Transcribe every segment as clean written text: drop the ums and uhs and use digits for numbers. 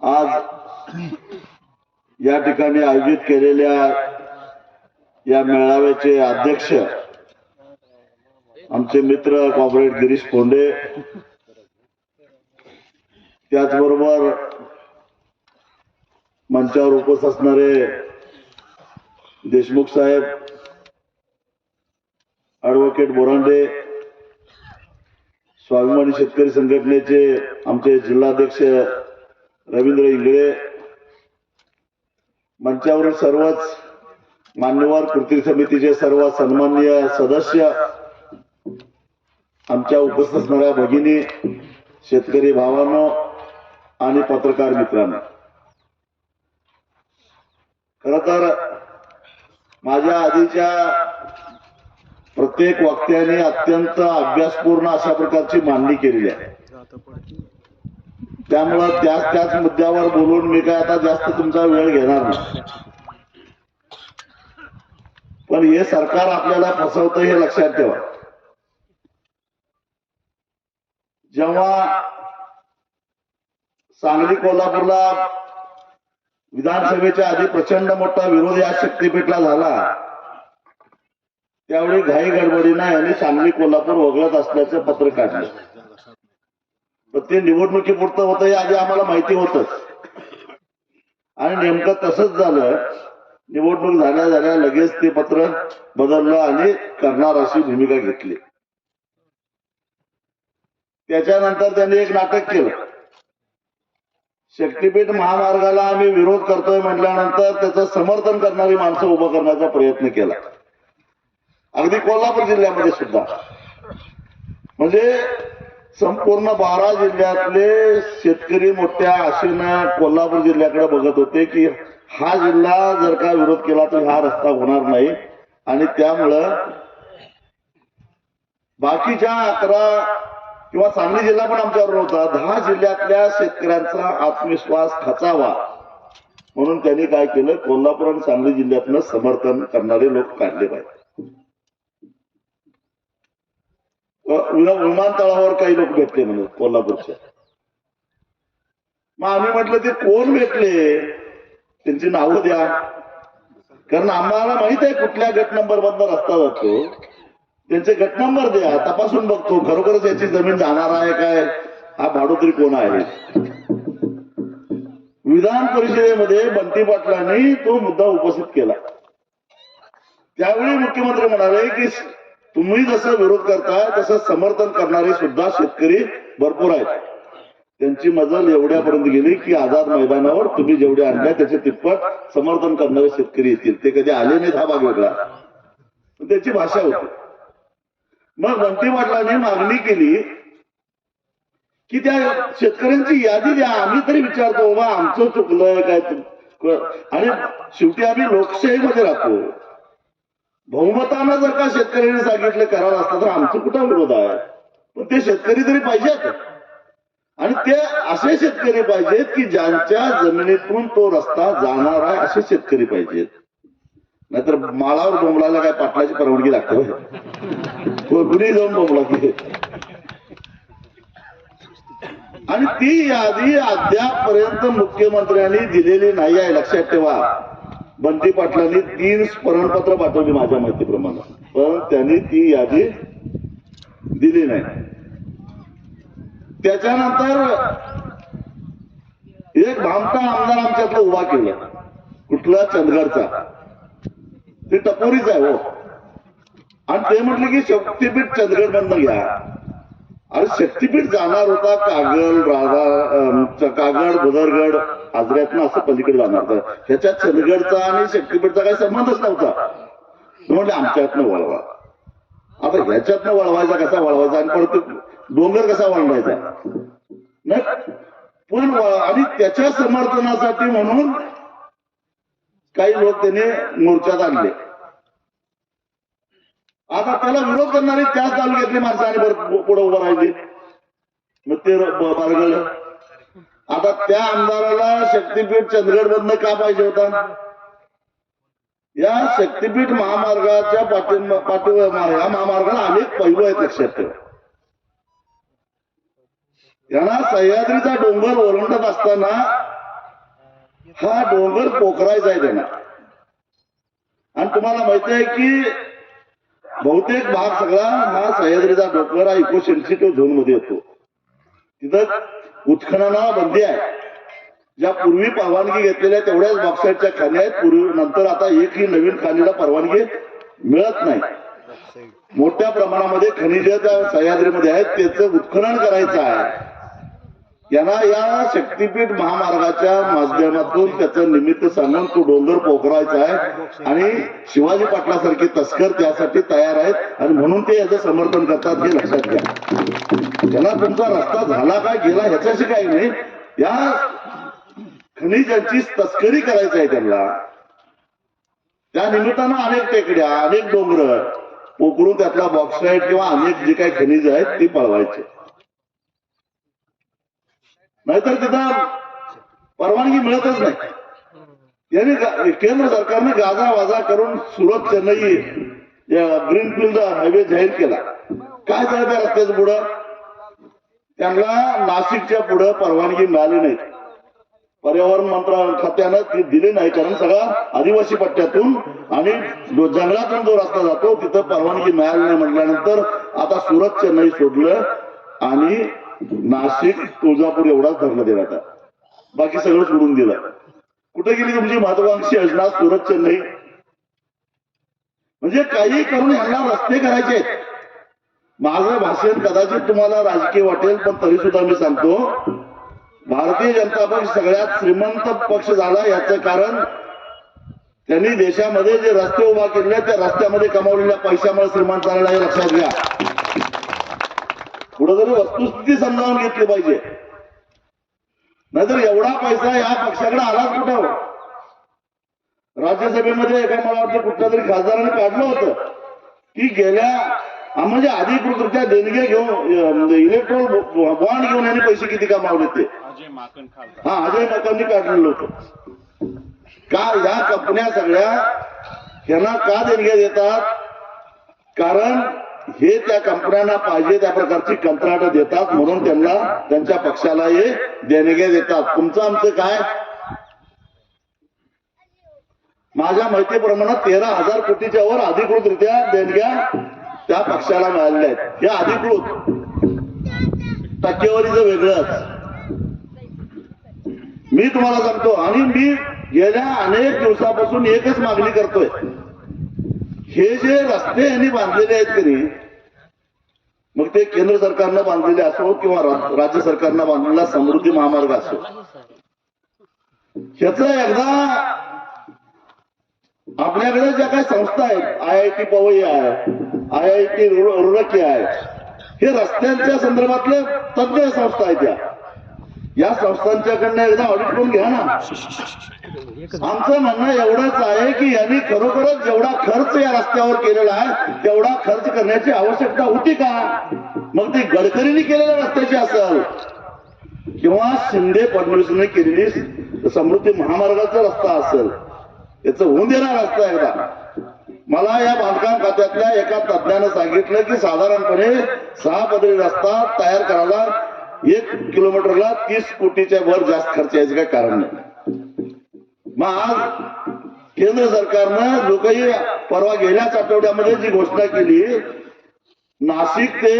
आज या ठिकाणी आयोजित केलेल्या या मेळाव्याचे अध्यक्ष आमचे मित्र कॉम्रेड गिरीश फोंडे, त्याचबरोबर मंचावर उपस्थित असणारे देशमुख साहेब, ॲडव्होकेट बोरांडे, स्वाभिमानी शेतकरी संघटनेचे आमचे जिल्हाध्यक्ष रवींद्र इंगळे, मंचावर सर्वच मान्यवर कृती समितीचे सर्व सन्माननीय सदस्य, आमच्या उपस्थित असणाऱ्या भगिनी, शेतकरी भावांनो आणि पत्रकार मित्रांनो, खरं तर माझ्या आधीच्या प्रत्येक वक्त्याने अत्यंत अभ्यासपूर्ण अशा प्रकारची मांडणी केलेली आहे. त्यामुळं त्याच मुद्द्यावर बोलून मी काय आता जास्त तुमचा वेळ घेणार नाही. पण हे सरकार आपल्याला फसवतं हे लक्षात ठेवा. जेव्हा सांगली कोल्हापूरला विधानसभेच्या आधी प्रचंड मोठा विरोध या शक्तीपीठला झाला, त्यावेळी घाई गडबडीनं यांनी सांगली कोल्हापूर वगळत असल्याचं पत्र काढलं. पण ते निवडणुकीपुरतं होतं हे आधी आम्हाला माहिती होतच, आणि नेमकं तसंच झालं. निवडणूक झाल्या झाल्या लगेच ते पत्र बदललं आणि करणार अशी भूमिका घेतली. त्याच्यानंतर त्यांनी एक नाटक केलं. शक्तीपीठ महामार्गाला आम्ही विरोध करतोय म्हटल्यानंतर त्याचं समर्थन करणारी माणसं उभं करण्याचा प्रयत्न केला, अगदी कोल्हापूर जिल्ह्यामध्ये सुद्धा. म्हणजे संपूर्ण 12 जिल्ह्यातले शेतकरी मोठ्या आशेनं कोल्हापूर जिल्ह्याकडे बघत होते की हा जिल्हा जर का विरोध केला तर हा रस्ता होणार नाही, आणि त्यामुळं बाकीच्या 11 किंवा सांगली जिल्हा पण आमच्यावर होता, 10 जिल्ह्यातल्या शेतकऱ्यांचा आत्मविश्वास खचावा म्हणून त्यांनी काय केलं, कोल्हापूर आणि सांगली जिल्ह्यातनं समर्थन करणारे लोक काढले पाहिजे. विमानतळावर काही लोक भेटले म्हणून कोल्हापूरच्या. मग आम्ही म्हटलं ते कोण भेटले, त्यांची नावं द्या, कारण आम्हाला माहित आहे कुठल्या गट नंबर मधनं रस्ता जातो. त्यांचे गट नंबर द्या, तपासून बघतो खरोखरच याची जमीन जाणार आहे काय, हा भाडोत्री कोण आहे. विधान परिषदेमध्ये बंटी पाटलांनी तो मुद्दा उपस्थित केला. त्यावेळी मुख्यमंत्री म्हणाले की तुम्ही जसं विरोध करताय तसं समर्थन करणारे सुद्धा शेतकरी भरपूर आहेत. त्यांची मजल एवढ्यापर्यंत गेली की आझाद मैदानावर तुम्ही जेवढे आणले त्याचे तिप्पट समर्थन करणारे शेतकरी येतील. ते कधी आले नाहीत हा भाग वेगळा, त्याची भाषा होती. मग बंटी पाटलांनी मागणी केली की त्या शेतकऱ्यांची यादी द्या, आम्ही तरी विचारतो बाबा आमचं चुकलंय काय. आणि शेवटी आम्ही लोकशाहीमध्ये राहतो. बहुमतानं जर का शेतकऱ्यांनी सांगितलं करार असतं तर आमचं कुठं विरोध आहे. पण ते शेतकरी तरी पाहिजेत, आणि ते असे शेतकरी पाहिजेत की ज्यांच्या जमिनीतून तो रस्ता जाणार आहे असे शेतकरी पाहिजेत. नाहीतर माळावर बोंबलायला काय पाटलाची परवानगी लागते, कुणी जाऊन बोंबला की. आणि ती यादी अद्यापपर्यंत मुख्यमंत्र्यांनी दिलेली नाही आहे, लक्षात ठेवा. बंटी पाटलांनी 3 स्मरणपत्र पाठवली माझ्या माहितीप्रमाणे, पण त्यांनी ती यादी दिली नाही. त्याच्यानंतर एक भामटा आमदार आमच्यातला उभा केला, कुठला, चंदगडचा. ते टपोरीच आहे हो. आणि ते म्हटले की शक्तीपीठ चंदगड मधनं घ्या. अरे शक्तीपीठ जाणार होता कागड, भुदरगड, आजऱ्यातनं असं पलीकडे जाणार होतं. ह्याच्यात चंदगडचा आणि शक्तीपीठचा काही संबंधच नव्हता. म्हणजे आमच्यातनं वळवा. आता ह्याच्यातनं वळवायचा कसा वळवायचा, आणि परत डोंगर कसा वळवायचा नाही. पण आणि त्याच्या समर्थनासाठी म्हणून काही लोक त्याने मोर्चात आणले. आता त्याला विरोध करणारी त्याच तालुक्यातली माणसं आणि पुढे उभं राहिली, मग ते बारगळलं. आता त्या आमदाराला शक्तीपीठ चंदगड मधनं का पाहिजे होता. या शक्तीपीठ महामार्गाच्या या महामार्गाला अनेक पैलू आहेत, लक्षात ठेवा. यांना सह्याद्रीचा डोंगर ओलांडत असताना हा डोंगर पोखरायचा आहे त्यांना. आणि तुम्हाला माहिती आहे की बहुतेक भाग सगळा हा सह्याद्रीचा डोंगर हा इको सेन्सिटिव्ह झोन मध्ये येतो. तिथं उत्खननाला बंदी आहे. ज्या पूर्वी परवानगी घेतलेल्या तेवढ्याच बॉक्साईटच्या खाणी आहेत. पूर्वी नंतर आता एकही नवीन खाणीला परवानगी मिळत नाही. मोठ्या प्रमाणामध्ये खनिज त्या सह्याद्रीमध्ये आहेत, त्याचं उत्खनन करायचं आहे. यांना या शक्तीपीठ महामार्गाच्या माध्यमातून त्याचं निमित्त सांगून तो डोंगर पोखरायचा आहे. आणि शिवाजी पाटलासारखे तस्कर त्यासाठी तयार आहेत आणि म्हणून ते याचं समर्थन करतात हे लक्षात घ्या. त्यांना तुमचा रस्ता झाला काय गेला ह्याच्याशी काही नाही. या खनिजांची तस्करी करायची आहे त्यांना. त्या निमित्तानं अनेक टेकड्या, अनेक डोंगर पोखरून त्यातला बॉक्साईट किंवा अनेक जे काही खनिज आहेत ती पळवायचे. नाहीतर तिथं परवानगी मिळतच नाही. यांनी केंद्र सरकारने गाजावाजा करून सुरत चेन्नई ग्रीनफील्ड हायवे जाहीर केला. काय झालं त्या रस्त्याचं पुढं? त्यांना नाशिकच्या पुढं परवानगी मिळाली नाही. पर्यावरण खात्यानं ती दिली नाही, कारण सगळा आदिवासी पट्ट्यातून आणि जंगलातून जो रस्ता जातो तिथं परवानगी मिळाली नाही म्हटल्यानंतर आता सुरत चेन्नई सोडलं आणि नाशिक तुळजापूर एवढाच धरला देण्यात आला. बाकी सगळं सोडून दिलं. कुठे गेली तुमची महत्वाकांक्षी योजना सुरत चेन्नई? म्हणजे काही करून यांना रस्ते करायचे आहेत. माझं भाषण कदाचित तुम्हाला राजकीय वाटेल, पण तरी सुद्धा मी सांगतो, भारतीय जनता पक्ष सगळ्यात श्रीमंत पक्ष झाला. याचं कारण त्यांनी देशामध्ये जे रस्ते उभा केले त्या रस्त्यामध्ये कमावलेल्या पैशामुळे श्रीमंत झालेला हे लक्षात घ्या. कुठेतरी वस्तुस्थिती समजावून घेतली पाहिजे. नाहीतर एवढा पैसा या पक्षाकडे आलाच कुठं? राज्यसभेमध्ये एका मला वाटतं कुठल्या तरी खासदाराने काढलं होतं की गेल्या म्हणजे अधिकृतरित्या देणगे घेऊन इलेक्ट्रॉल बॉन्ड घेऊन यांनी पैसे किती कमावले ते. अजय माकननी काढलेलं होतं. का या कंपन्या सगळ्या यांना का देणग्या देतात? कारण हे त्या कंपन्यांना पाहिजे त्या प्रकारची कंत्राटं देतात, म्हणून त्यांना त्यांच्या पक्षाला हे देणग्या देतात. तुमचं आमचं काय? माझ्या माहितीप्रमाणे 13,000 कोटीच्या वर अधिकृतरित्या देणग्या त्या पक्षाला मिळालेल्या आहेत. या अधिकृत टक्केवारीचं वेगळंच मी तुम्हाला सांगतो. आणि मी गेल्या अनेक दिवसापासून एकच मागणी करतोय, हे जे रस्ते यांनी बांधलेले आहेत की नाही, मग ते केंद्र सरकारनं बांधलेले असो किंवा राज्य सरकारनं बांधलेला समृद्धी महामार्ग असो, ह्याच एकदा आपल्याकडे ज्या काही संस्था आहेत, IIT पवई आहे, IIT रुड़की आहे, हे रस्त्यांच्या संदर्भातले तज्ञ संस्था आहेत. या संस्थांच्याकडनं एकदा ऑडिट करून घ्या ना. आमचं म्हणणं एवढंच आहे की यांनी खरोखरच जेवढा खर्च या रस्त्यावर केलेला आहे तेवढा खर्च करण्याची आवश्यकता होती का? मग ती गडकरींनी केलेल्या रस्त्याची असेल किंवा शिंदे फडणवीसने केलेली समृद्धी महामार्गाचा रस्ता असेल, याचं होऊन देणार रस्ता एकदा. मला या बांधकाम खात्यातल्या एका तज्ञानं सांगितलं की साधारणपणे 6 पदरी रस्ता तयार करायला 1 किलोमीटरला 30 कोटीच्या वर जास्त खर्च यायचं काय कारण नाही. मग आज केंद्र सरकारनं जो काही परवा गेल्याच आठवड्यामध्ये जी घोषणा केली, नाशिक ते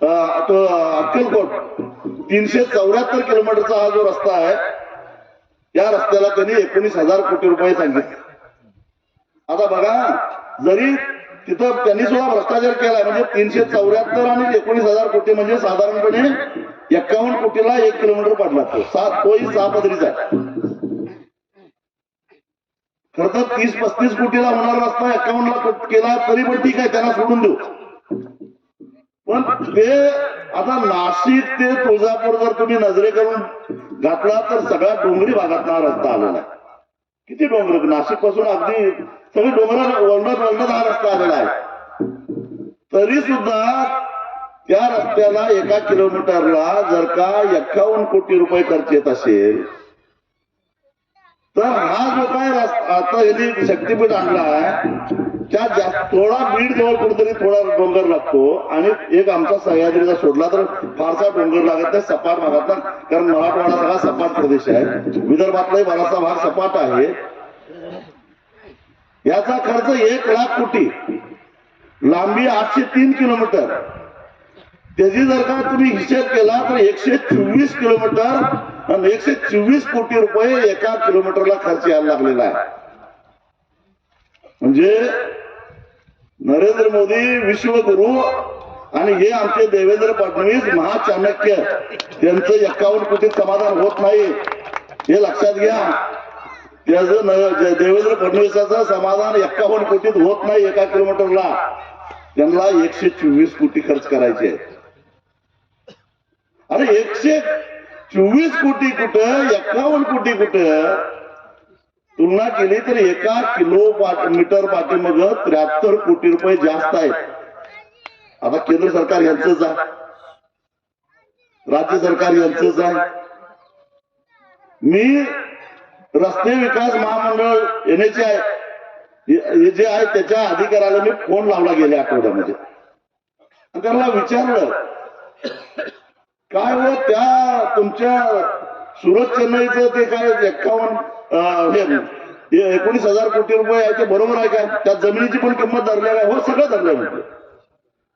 अक्कलकोट 374 किलोमीटरचा हा जो रस्ता आहे, या रस्त्याला त्यांनी 19,000 कोटी रुपये सांगितले. आता बघा, जरी तिथं त्यांनी सुद्धा भ्रष्टाचार केलाय, म्हणजे 374 आणि 19,000 कोटी म्हणजे साधारणपणे 51 कोटीला 1 किलोमीटर पडला. तोही 6 पदरीचा आहे. खरं तर 30-35 कोटीला होणारा रस्ता 51ला केला तरी पण ठीक आहे, त्यांना सोडून देऊ. पण ते आता नाशिक ते तुळजापूर जर तुम्ही नजरे करून घातला तर सगळ्या डोंगरी भागात हा रस्ता आलेला आहे. किती डोंगर, नाशिक पासून अगदी सगळे डोंगर वळणत हा रस्ता आलेला आहे. तरी सुद्धा त्या रस्त्याला 1 किलोमीटरला जर का 51 कोटी रुपये खर्च येत असेल, तर हा जो काय रस्ता आता यांनी शक्तीपीठ आणला आहे थोडा बीड जवळ कुठेतरी थोडा डोंगर लागतो आणि एक आमचा सह्याद्रीचा सोडला तर फारसा डोंगर लागत नाही सपाट भागात ना, कारण मराठवाडा सगळा सपाट प्रदेश आहे, विदर्भातलाही बराचसा भाग सपाट आहे. याचा खर्च 1,00,000 कोटी, लांबी 803 किलोमीटर. त्याची जर का तुम्ही हिशेब केला तर 124 किलोमीटर आणि 124 कोटी रुपये एका किलोमीटरला खर्च यायला लागलेला आहे. म्हणजे नरेंद्र मोदी विश्वगुरु आणि हे आमचे देवेंद्र फडणवीस महाचाणक्य, त्यांचं 51 कोटीत समाधान होत नाही, हे लक्षात घ्या. त्याचं देवेंद्र फडणवीसाचं समाधान 51 कोटीत होत नाही एका किलोमीटरला, त्यांना 124 कोटी खर्च करायचे. अरे 124 कोटी कुठं, 51 कोटी कुठं, तुलना केली तर एका किलोमीटर पाठीमाग 73 कोटी रुपये जास्त आहेत. आता केंद्र सरकार यांचंच आहे, राज्य सरकार यांचंच आहे. मी रस्ते विकास महामंडळ NHAI हे जे आहे त्याच्या अधिकाऱ्याला मी फोन लावला गेल्या आठवड्यामध्ये, त्यांना विचारलं काय हो त्या तुमच्या सुरत चेन्नईचं ते काय 19,000 कोटी रुपये आहे ते बरोबर आहे का, त्या जमिनीची पण किंमत धरली आहे, हो सगळं धरलंय म्हटलं.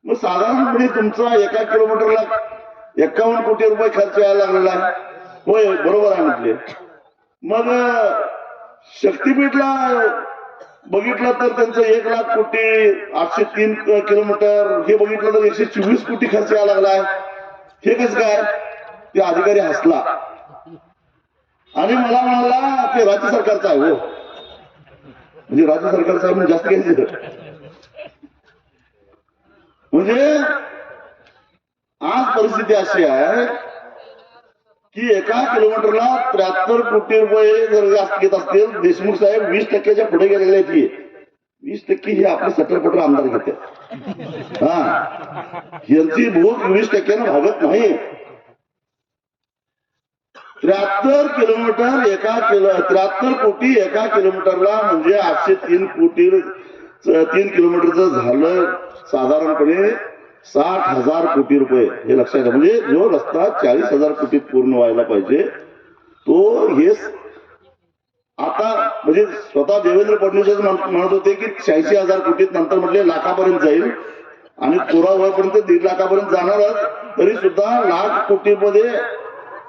मग साधारणपणे तुमचा एका किलोमीटरला 51 कोटी रुपये खर्च यायला लागलेला आहे, होय बरोबर आहे म्हटले. मग शक्तीपीठला बघितलं तर त्यांचं 1,00,000 कोटी 803 किलोमीटर, हे बघितलं तर 124 कोटी खर्च यायला लागलाय. हे कसं काय, ते अधिकारी हसला आणि मला म्हणाला ते राज्य सरकारचं आहे. हो म्हणजे राज्य सरकारचं आहे म्हणजे जास्त घ्यायचं. म्हणजे आज परिस्थिती अशी आहे की एका किलोमीटरला 73 कोटी रुपये जर जास्त घेत असतील, देशमुख साहेब 20% पुढे गेलेले आहेत. 20% हे आपले सटरपटर आमदार घेते. यांची भूक 20% भागत नाही. 73 किलोमीटर 73 कोटी एका किलोमीटरला म्हणजे 803 कोटी 3 किलोमीटरचं झालं साधारणपणे 60,000 कोटी रुपये. हे लक्षात घ्या. म्हणजे जो रस्ता 40,000 कोटीत पूर्ण व्हायला पाहिजे तो हे आता म्हणजे स्वतः देवेंद्र फडणवीस म्हणत होते की 86,000 कोटीत, नंतर म्हटले लाखापर्यंत जाईल आणि पुरावरपर्यंत 1.5 लाखापर्यंत जाणारच, तरी सुद्धा 1,00,000 कोटीमध्ये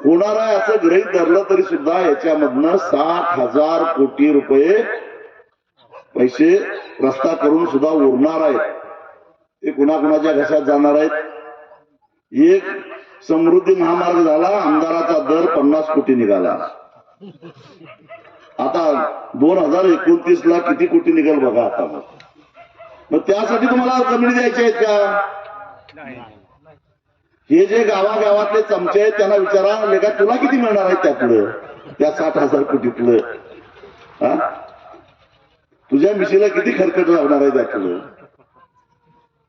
होणार आहे असं गृहीत धरलं तरी सुद्धा याच्यामधनं 60,000 कोटी रुपये पैसे रस्ता करून सुद्धा उरणार आहेत. ते कुणाकुणाच्या घशात जाणार आहेत. एक समृद्धी महामार्ग झाला, आमदाराचा दर 50 कोटी निघाला. आता 2029 ला किती कोटी निघेल बघा. आता मग त्यासाठी तुम्हाला जमिनी द्यायच्या आहेत का? हे जे गावागावातले चमचे आहेत त्यांना विचारा, लेखा तुला किती मिळणार आहे त्यातलं, त्या 60,000 कोटीतलं? तुझ्या मिशीला किती खरकट लागणार आहे त्यातलं?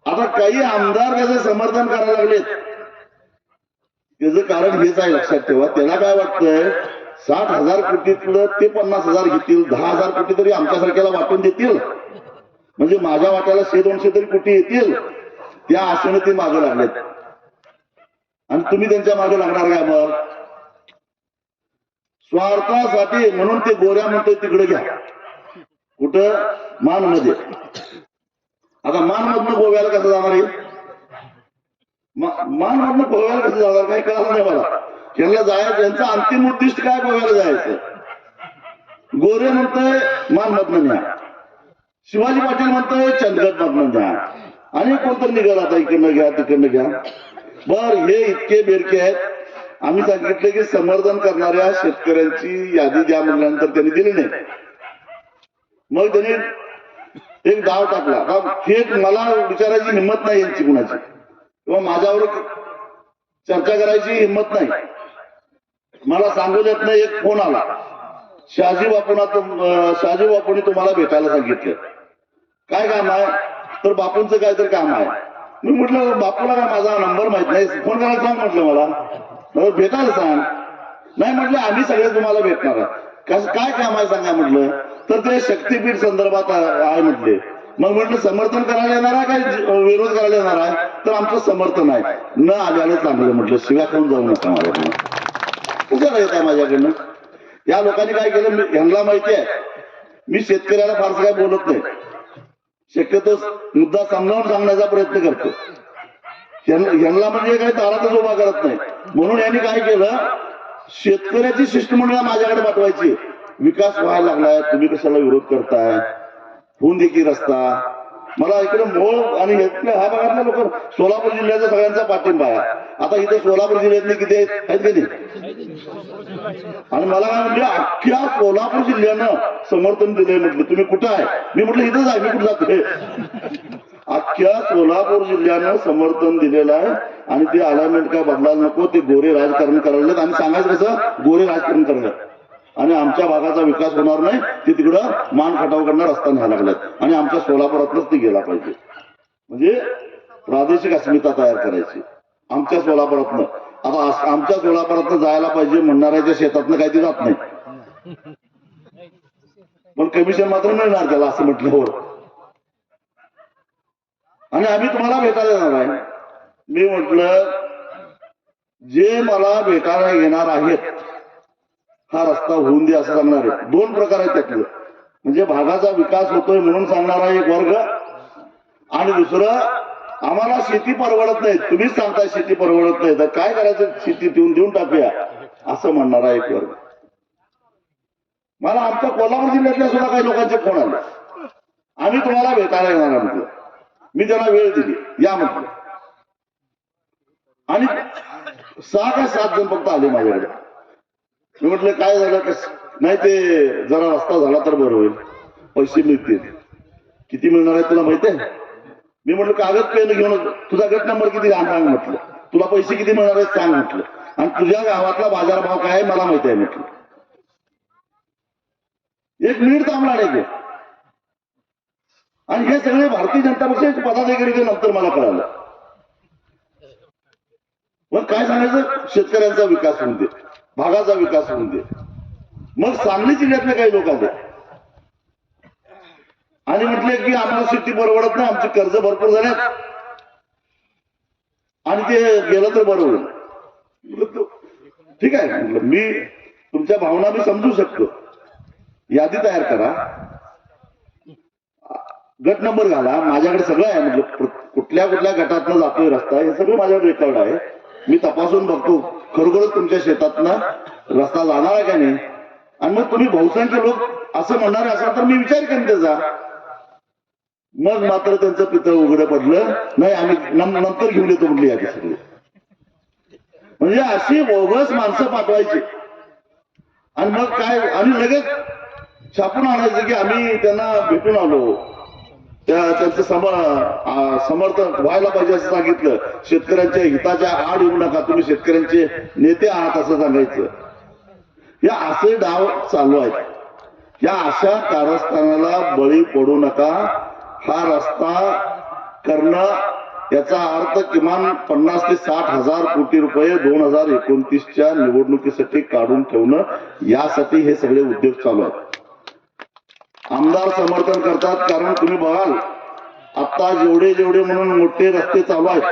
आता काही आमदार त्याचं समर्थन करायला लागलेत, त्याचं कारण हेच आहे, लक्षात ठेवा. त्याला काय वाटतंय 60,000 कोटीतलं ते 50,000 घेतील, 10,000 कोटी तरी आमच्यासारख्याला वाटून देतील, म्हणजे माझ्या वाट्याला 100-200 तरी कोटी येतील. त्या आशेने ते मागे लागलेत. आणि तुम्ही त्यांच्या मागे लागणार काय? मग स्वार्थासाठी म्हणून ते गोऱ्या म्हणतोय तिकडे घ्या. कुठं? मानमध्ये. आता मानमधनं गोव्याला कसं जाणार आहे? मानमधनं गोव्याला कसं जाणार काही कळलं नाही मला. त्यांना जायचं, यांचं अंतिम उद्दिष्ट काय? गोव्याला जायचं. गोरे म्हणतोय मानमधनं न्या, शिवाजी पाटील म्हणतोय चंदगड मधनं द्या, आणि कोणतं निघाल आता इकडनं घ्या तिकडनं घ्या. बर हे इतके बेरके आहेत. आम्ही सांगितलं की समर्थन करणाऱ्या शेतकऱ्यांची यादी द्या म्हटल्यानंतर त्यांनी दिली नाही. मग त्यांनी एक डाव टाकला. थेट मला विचारायची हिंमत नाही यांची कुणाची, किंवा माझ्यावर चर्चा करायची हिंमत नाही. मला सांगू देत नाही. एक फोन आला, शहाजी बापूंनी तुम्हाला भेटायला सांगितलं. काय काम आहे? तर बापूंचं काहीतरी काम आहे. मी म्हटलं बापूला काय माझा नंबर माहित नाही, फोन करायला सांग म्हटलं मला, भेटायला सांग. नाही म्हटलं आम्ही सगळे तुम्हाला भेटणार. कसं काय काम आहे सांगा म्हटलं. तर ते शक्तीपीठ संदर्भात आहे म्हटले. मग म्हटलं समर्थन करायला येणार आहे काय विरोध करायला येणार आहे? तर आमचं समर्थन आहे. न आल्याने चांगलं म्हटलं, शिव्या खाऊन जाऊ नका माझ्याकडनं. कुठं येत आहे माझ्याकडनं? या लोकांनी काय केलं यांना माहिती आहे, मी शेतकऱ्याला फारसं काय बोलत नाही, शक्यतो मुद्दा समजावून सांगण्याचा प्रयत्न करतो. यांना म्हणजे काही दारातच उभा करत नाही. म्हणून यांनी काय केलं, शेतकऱ्याची शिष्टमंडळ माझ्याकडे पाठवायची. विकास व्हायला लागलाय, तुम्ही कशाला विरोध करताय, होऊन दे की रस्ता. मला इकडे मोळ आणि ह्या भागातल्या लोक, सोलापूर जिल्ह्याचा सगळ्यांचा पाठिंबा आहे. आता इथे सोलापूर जिल्ह्यातले किती आहेत का नाही? आणि मला काय म्हणजे अख्ख्या सोलापूर जिल्ह्यानं समर्थन दिलंय. म्हटलं तुम्ही कुठं आहे? मी म्हटलं इथंच आहे. मी कुठं जातोय? अख्ख्या सोलापूर जिल्ह्यानं समर्थन दिलेलं आहे. आणि ते अलाइनमेंट काय बदलायला नको, ते गोरे राजकारण करायला. आणि सांगायचं कसं, गोरे राजकारण करणार आणि आमच्या भागाचा विकास होणार नाही, ते तिकडं मान खटाव करणार रस्ता न्यायला लागल्यात. आणि आमच्या सोलापुरातच ते गेला पाहिजे. म्हणजे प्रादेशिक अस्मिता तयार करायची आमच्या सोलापुरातनं. आता आमच्या सोलापुरातनं जायला पाहिजे म्हणणाऱ्याच्या शेतातनं काही ते जात नाही, पण कमिशन मात्र मिळणार त्याला असं म्हटल्यावर. आणि आम्ही तुम्हाला भेटायला येणार आहे. मी म्हटलं जे मला भेटायला येणार आहेत हा रस्ता होऊन दे असं सांगणार आहे. दोन प्रकार आहेत त्यातलं, म्हणजे भागाचा विकास होतोय म्हणून सांगणारा एक वर्ग, आणि दुसरं आम्हाला शेती परवडत नाही, तुम्हीच सांगताय शेती परवडत नाही, तर काय करायचं, शेती देऊन टाकूया असं म्हणणारा एक वर्ग. मला आमच्या कोल्हापूर जिल्ह्यातल्या सुद्धा काही लोकांचे फोन आले, आम्ही तुम्हाला भेटायला येणार म्हटलं. मी त्यांना वेळ दिली, या म्हटलं. आणि 6 का 7 जण फक्त आले माझ्याकडे. मी म्हटलं काय झालं, नाही ते जरा रस्ता झाला तर बरं होईल, पैसे मिळतील. किती मिळणार आहे तुला माहिती आहे? मी म्हटलं कागद पेन घेऊन, तुझा गट नंबर किती सांग म्हटलं, तुला पैसे किती मिळणार आहेत सांग म्हटलं, आणि तुझ्या गावातला बाजारभाव काय आहे मला माहिती आहे म्हटलं. 1 मिनिट थांबला नाही. आणि हे सगळे भारतीय जनता पक्षाचे पदाधिकारी नंतर मला कळालं. मग काय सांगायचं, शेतकऱ्यांचा विकास होऊन दे, भागाचा विकास होऊन दे. मग सांगली जिल्ह्यातले काही लोक आले आणि म्हटले की आम्हाला शेती परवडत नाही, आमची कर्ज भरपूर झाल्यात आणि ते गेलं तर बरं होईल. ठीक आहे म्हटलं, मी तुमच्या भावना मी समजू शकतो. यादी तयार करा, गट नंबर घाला, माझ्याकडे सगळं आहे. म्हटलं कुठल्या गटातनं जातोय रस्ता हे सगळं माझ्याकडे रेकॉर्ड आहे. मी तपासून बघतो खरोखरच तुमच्या शेतातनं रस्ता जाणार आहे का नाही. आणि मग तुम्ही बहुसंख्य लोक असं म्हणणारे असाल तर मी विचार करेन त्याचा. मग मात्र त्यांचं पितळ उघडं पडलं, नाही आम्ही नंतर घेऊन येतो म्हटली यादी सगळी. म्हणजे अशी बोगस माणसं पाठवायची आणि मग काय, आणि लगेच छापून आणायचं की आम्ही त्यांना भेटून आलो, त्यांचं समर्थन व्हायला पाहिजे असं सांगितलं. शेतकऱ्यांच्या हिताच्या आड येऊ नका, तुम्ही शेतकऱ्यांचे नेते आहात असं सांगायचं. या असे डाव चालू आहेत. या अशा कारस्थानाला बळी पडू नका. हा रस्ता करणं याचा अर्थ किमान 50 ते 60 हजार कोटी रुपये 2029च्या निवडणुकीसाठी काढून ठेवणं, यासाठी हे सगळे उद्योग चालू आहेत. आमदार समर्थन करतात, कारण तुम्ही बघाल आता जेवढे म्हणून मोठे रस्ते चालू आहेत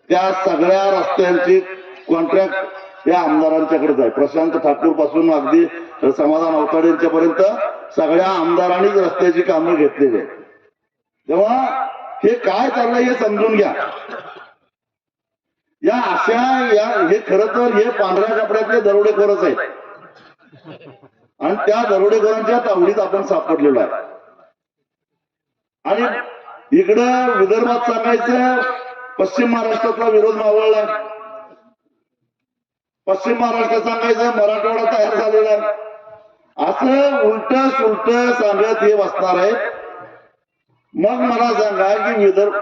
त्या सगळ्या रस्त्यांची कॉन्ट्रॅक्ट या आमदारांच्याकडेच आहे. प्रशांत ठाकूर पासून अगदी समाधान अवताडेंच्या पर्यंत सगळ्या आमदारांनीच रस्त्याची कामं घेतलेली आहेत. तेव्हा हे काय चाललंय हे समजून घ्या. हे खरं तर हे पांढऱ्या कपड्यातले दरोडेखोरच आहेत आणि त्या दरोडेखोरांच्या तावडीत आपण सापडलेलो आहे. आणि इकडं विदर्भात सांगायचं पश्चिम महाराष्ट्रातला विरोध मावळला, पश्चिम महाराष्ट्रात सांगायचं मराठवाडा तयार झालेला आहे. असं उलट सुलट सांगत हे बसणार आहेत. मग मला सांगा की विदर्भ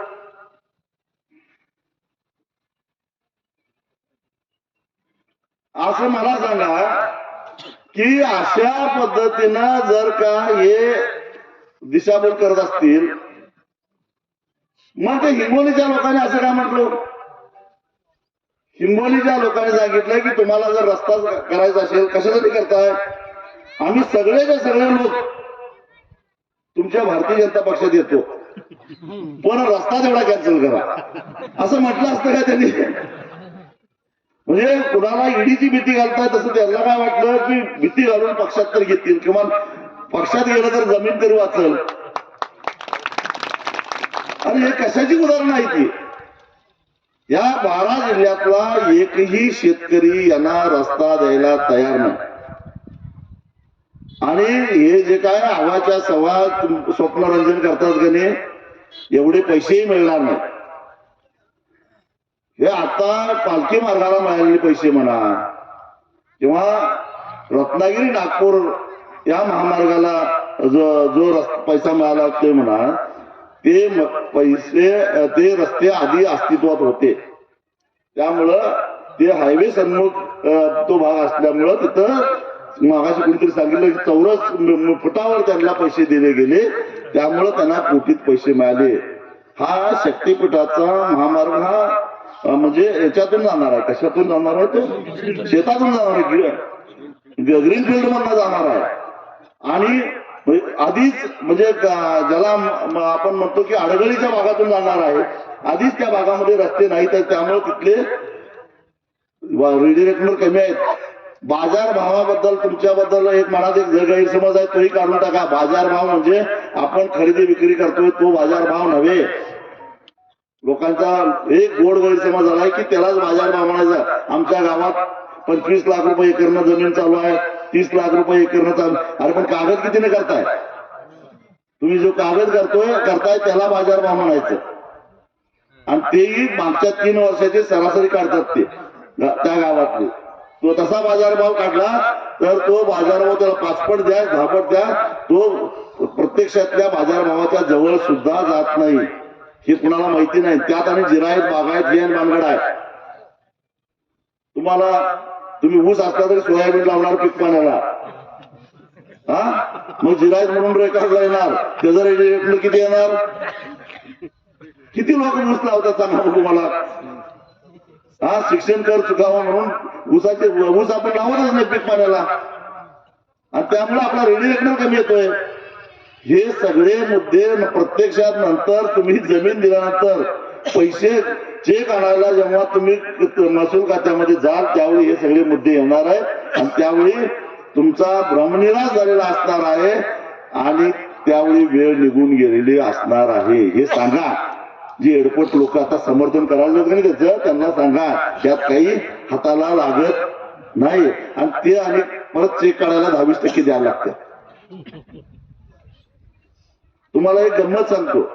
असं मला सांगा की अशा पद्धतीनं जर का हे दिशाभूल करत असतील, मग ते हिंगोलीच्या लोकांनी असं काय म्हटलं, हिंगोलीच्या लोकांनी सांगितलं की तुम्हाला जर रस्ता करायचा असेल कशासाठी करताय, आम्ही सगळेचे सगळे लोक तुमच्या भारतीय जनता पक्षात येतो, पण रस्ता तेवढा कॅन्सल करा, असं म्हटलं असतं का त्यांनी? म्हणजे कुणाला ईडीची भीती घालताय तसं त्यांना काय वाटलं की भीती घालून पक्षात तर घेतील, किंवा पक्षात गेलं तर जमीन तरी वाचल. आणि हे कशाची उदाहरणं आहे ती? या 12 जिल्ह्यातला एकही शेतकरी यांना रस्ता द्यायला तयार नाही. आणि हे जे काय आवाच्या सवा स्वप्नरंजन करतात का नाही, एवढे पैसेही मिळणार नाही. हे आता पालखी मार्गाला मिळालेले पैसे म्हणा, किंवा रत्नागिरी नागपूर या महामार्गाला जो पैसा मिळाला ते म्हणा, ते पैसे ते रस्ते आधी अस्तित्वात होते. त्यामुळं ते हायवे सन्मुख तो भाग असल्यामुळं तिथं मागाशी कोणीतरी सांगितलं की चौरस फुटावर त्यांना पैसे दिले गेले, त्यामुळं त्यांना कोटीत पैसे मिळाले. हा शक्तीपीठाचा महामार्ग हा म्हणजे याच्यातून जाणार आहे. कशातून जाणार आहे? तो शेतातून जाणार आहे, ग्रीन फील्ड मधून जाणार आहे. आणि आधीच म्हणजे ज्याला आपण म्हणतो की अडगळीच्या भागातून जाणार आहे, आधीच त्या भागामध्ये रस्ते नाहीत, त्यामुळे तिथले रिडिरेक्टर कमी आहेत. बाजार भावाबद्दल तुमच्याबद्दल एक मनात एक गैरसमज आहे, तोही काढून टाका. बाजार भाव म्हणजे आपण खरेदी विक्री करतोय तो बाजार भाव नव्हे. लोकांचा एक गोड गैरसमज झालाय की त्यालाच बाजार भाव म्हणायचा. आमच्या गावात 25 लाख रुपये एकरनं जमीन चालू आहे, 30 लाख रुपये एकरनं चालू. अरे पण कागद कितीने करताय तुम्ही? जो कागद करताय त्याला बाजार भाव म्हणायचं. आणि तेही मागच्या 3 वर्षाची सरासरी काढतात ते त्या गावातले. तो तसा बाजारभाव काढला तर तो बाजारभाव त्याला 5 पट द्या, 10 पट द्या, तो प्रत्यक्षातल्या बाजारभावाच्या जवळ सुद्धा जात नाही. हे कुणाला माहिती नाही. त्यात आणि जिरायत बागायत हे भानगड आहे. तुम्ही ऊस असला तरी सोयाबीन लावणार पीक पाण्याला, हा मग जिरायत म्हणून रेकॉर्डला येणार, त्याचं रेडिएटर किती येणार? किती लोक ऊस लावतात सांगा तुम्हाला? हा शिक्षण कर चुकावं म्हणून ऊस आपण लावतच नाही पीक पाण्याला, आणि त्यामुळे आपला रेडिएटर कमी येतोय. हे सगळे मुद्दे प्रत्यक्षात नंतर तुम्ही जमीन दिल्यानंतर पैसे चेक आणायला जेव्हा तुम्ही महसूल खात्यामध्ये जाल त्यावेळी हे सगळे मुद्दे येणार आहेत, आणि त्यावेळी तुमचा भ्रमनिराश झालेला असणार आहे, आणि त्यावेळी वेळ निघून गेलेली असणार आहे. हे सांगा. जी एडपोट लोक आता समर्थन करायला नाही त्याचं, त्यांना सांगा त्यात काही हाताला लागत नाही, आणि ते आणि परत चेक काढायला 22% द्यायला लागतं. तुम्हाला एक गंमत सांगतो.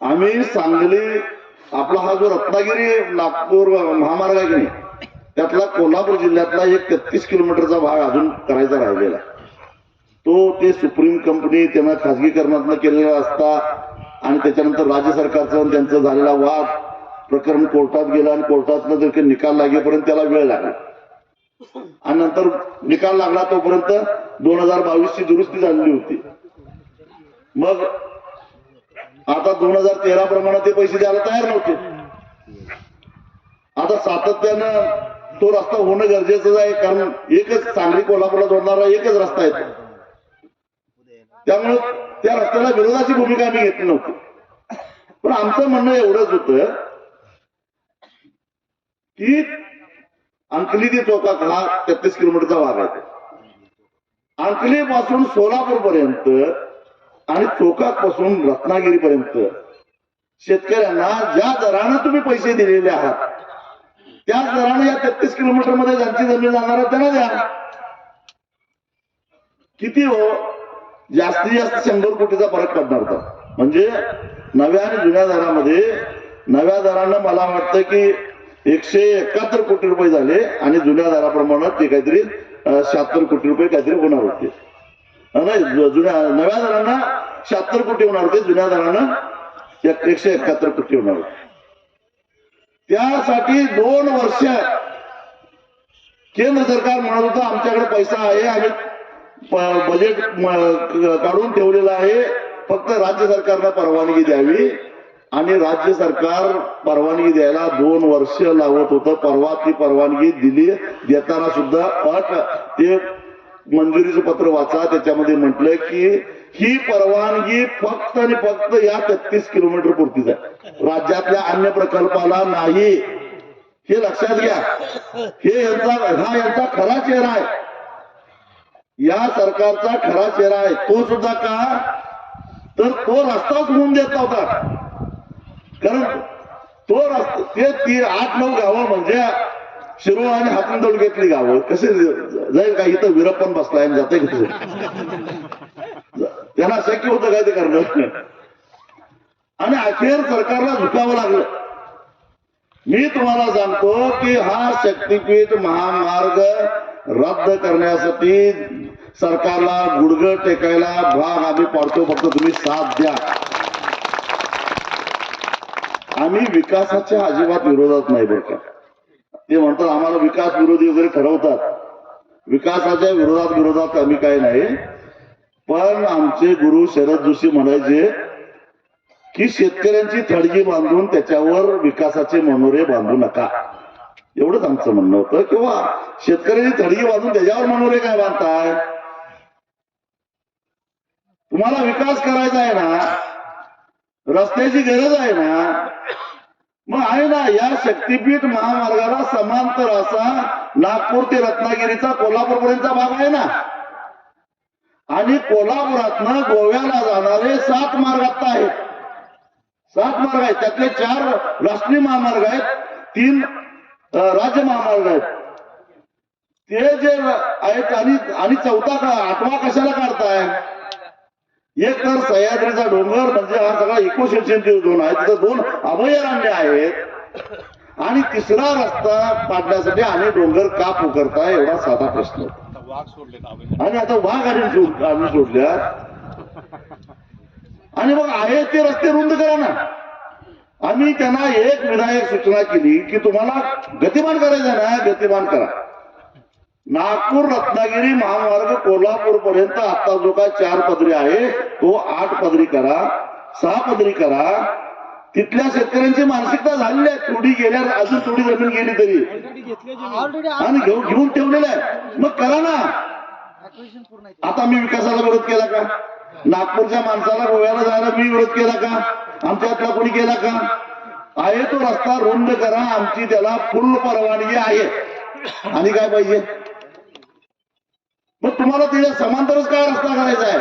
आम्ही सांगली आपला हा जो रत्नागिरी नागपूर महामार्ग आहे की नाही, त्यातला कोल्हापूर जिल्ह्यातला एक 33 किलोमीटरचा भाग अजून करायचा राहिलेला. तो ते सुप्रीम कंपनी त्यांना खाजगीकरणातनं केलेला असता, आणि त्याच्यानंतर राज्य सरकारचा त्यांचा झालेला वाद प्रकरण कोर्टात गेला, आणि कोर्टातनं जर निकाल लागेपर्यंत त्याला वेळ लागला, आणि नंतर निकाल लागला तोपर्यंत 2022ची दुरुस्ती झालेली होती. मग आता 2013 प्रमाणे ते पैसे द्यायला तयार नव्हते. आता सातत्यानं तो रस्ता होणं गरजेचं आहे, कारण एकच सांगली कोल्हापूरला जोडणारा एकच रस्ता आहे. त्यामुळे त्या रस्त्याला विरोधाची भूमिका आम्ही घेतली नव्हती. पण आमचं म्हणणं एवढंच होतं की अंकली ते चोकाक हा 33 किलोमीटरचा भाग आहे. अंकली पासून सोलापूर पर्यंत आणि चोकाक पासून रत्नागिरी पर्यंत शेतकऱ्यांना ज्या दरानं तुम्ही पैसे दिलेले आहात त्याच दरानं या 33 किलोमीटर मध्ये ज्यांची जमीन जाणार आहे त्यांना द्या. किती हो? जास्तीत जास्त 100 कोटीचा फरक पडणार तर. म्हणजे नव्या आणि जुन्या दरामध्ये, नव्या दरानं मला वाटतं की 171 कोटी रुपये झाले, आणि जुन्या दराप्रमाणे ते काहीतरी 76 कोटी रुपये काहीतरी होणार होते. नाही, नव्या दरांना 76 कोटी होणार होते, जुन्या दरानं 171 कोटी होणार होते. त्यासाठी 2 वर्ष केंद्र सरकार म्हणत होतं आमच्याकडे पैसा आहे, आम्ही बजेट काढून ठेवलेलं आहे, फक्त राज्य सरकारला परवानगी द्यावी. आणि राज्य सरकार परवानगी द्यायला 2 वर्ष लावत होतं. परवा ती परवानगी दिली. देताना सुद्धा अट ते मंजुरीचं पत्र वाचा, त्याच्यामध्ये म्हटलंय की ही परवानगी फक्त आणि फक्त या 33 किलोमीटर पुरतीच आहे, राज्यातल्या अन्य प्रकल्पाला नाही. हे लक्षात घ्या. हे यांचा खरा चेहरा आहे, या सरकारचा खरा चेहरा आहे. तो सुद्धा का तर तो रस्ताच होऊन देत नव्हता. कारण तो रस्ता ते 8-9 गावं म्हणजे शिरोळ आणि हातून तालुक्यातली गावं कसे जाईल का? इथं विरप्पन बसलाय जाते त्यांना शक्य होतं काय ते करणं. आणि अखेर सरकारला झुकावं लागलं. मी तुम्हाला सांगतो की हा शक्तीपीठ महामार्ग रद्द करण्यासाठी सरकारला गुडघं टेकायला भाग आम्ही पाडतो. फक्त तुम्ही साथ द्या. आम्ही विकासाच्या अजिबात विरोधात नाही बरं का. ते म्हणतात आम्हाला विकास विरोधी वगैरे ठरवतात. विकासाच्या विरोधात आम्ही काही नाही. पण आमचे गुरु शरद जोशी म्हणायचे की शेतकऱ्यांची थडगी बांधून त्याच्यावर विकासाचे मनोरे बांधू नका, एवढंच आमचं म्हणणं होतं. किंवा शेतकऱ्यांची थडगी बांधून त्याच्यावर मनोरे काय बांधताय? तुम्हाला विकास करायचा आहे ना, रस्त्याची गरज आहे ना, मग आहे ना. या शक्तीपीठ महामार्गाला समांतर असा नागपूर ते रत्नागिरीचा कोल्हापूरपर्यंतचा भाग आहे ना, आणि कोल्हापुरातनं गोव्याला जाणारे 7 मार्ग आता आहेत. 7 मार्ग आहेत, त्यातले 4 राष्ट्रीय महामार्ग आहेत, 3 राज्य महामार्ग आहेत. ते जे आहेत आणि 8वा कशाला काढताय? एक तर सह्याद्रीचा डोंगर म्हणजे हा सगळा इकोसिस्टम झोन आहे, तिथं 2 अभयारण्य आहेत, आणि 3रा रस्ता पाडण्यासाठी आणि डोंगर का पुकारताय? एवढा साधा प्रश्न. आणि आता वाघ आणि सोडल्या, आणि मग आहे ते रस्ते रुंद करा ना. आम्ही त्यांना एक विधायक सूचना केली की तुम्हाला गतिमान करायचं ना, गतिमान करा. नागपूर रत्नागिरी महामार्ग कोल्हापूर पर्यंत आता जो काय 4 पदरी आहे तो 8 पदरी करा, 6 पदरी करा. तिथल्या शेतकऱ्यांची मानसिकता झालेली आहे. थोडी गेल्या, अजून थोडी जमीन गेली तरी आणि घेऊन ठेवलेलं आहे. मग करा ना. आता मी विकासाला विरोध केला का? नागपूरच्या माणसाला गोव्याला जायला मी विरोध केला का? आमच्यातला कोणी केला का? आहे तो रस्ता रुंद करा, आमची त्याला फुल परवानगी आहे. आणि काय पाहिजे? मग तुम्हाला त्याच्या समांतरच काय रस्ता करायचा आहे?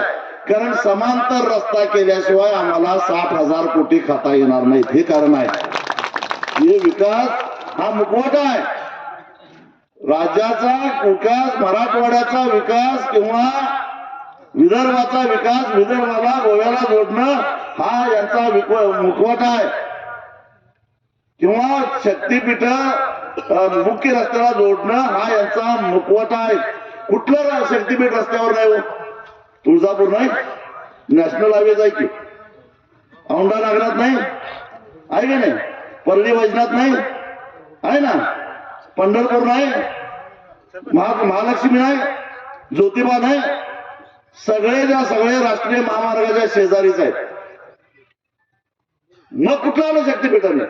कारण समांतर रस्ता केल्याशिवाय आम्हाला 60,000 कोटी खाता येणार नाहीत. हे कारण आहे. हे विकास हा मुखवटा आहे. राज्याचा विकास, मराठवाड्याचा विकास किंवा विदर्भाचा विकास, विदर्भाला गोव्याला जोडणं हा यांचा मुखवटा आहे. किंवा शक्तीपीठ मुख्य रस्त्याला जोडणं हा यांचा मुखवटा आहे. कुठलं शक्तीपीठ रस्त्यावर नाही हो? तुळजापूर नाही, नॅशनल हायवे जाय की, औंढा नागनाथ नाही आहे की नाही, परळी वैजनाथ नाही आहे ना, पंढरपूर नाही, महालक्ष्मी नाही, ज्योतिबा नाही. सगळे राष्ट्रीय महामार्गाच्या शेजारीच आहेत. मग कुठलं आलं शक्तीपीठाने?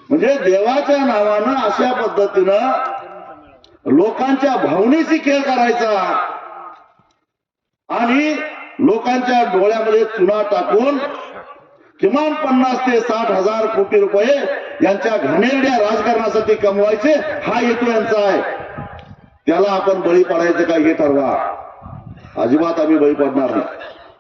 म्हणजे देवाच्या नावानं अशा पद्धतीनं लोकांच्या भावनेशी खेळ करायचा आणि लोकांच्या डोळ्यामध्ये चुना टाकून किमान 50 ते 60,000 कोटी रुपये यांच्या घाणेरड्या राजकारणासाठी कमवायचे, हा हेतू यांचा आहे. त्याला आपण बळी पडायचं काय हे ठरवा. अजिबात आम्ही बळी पडणार नाही.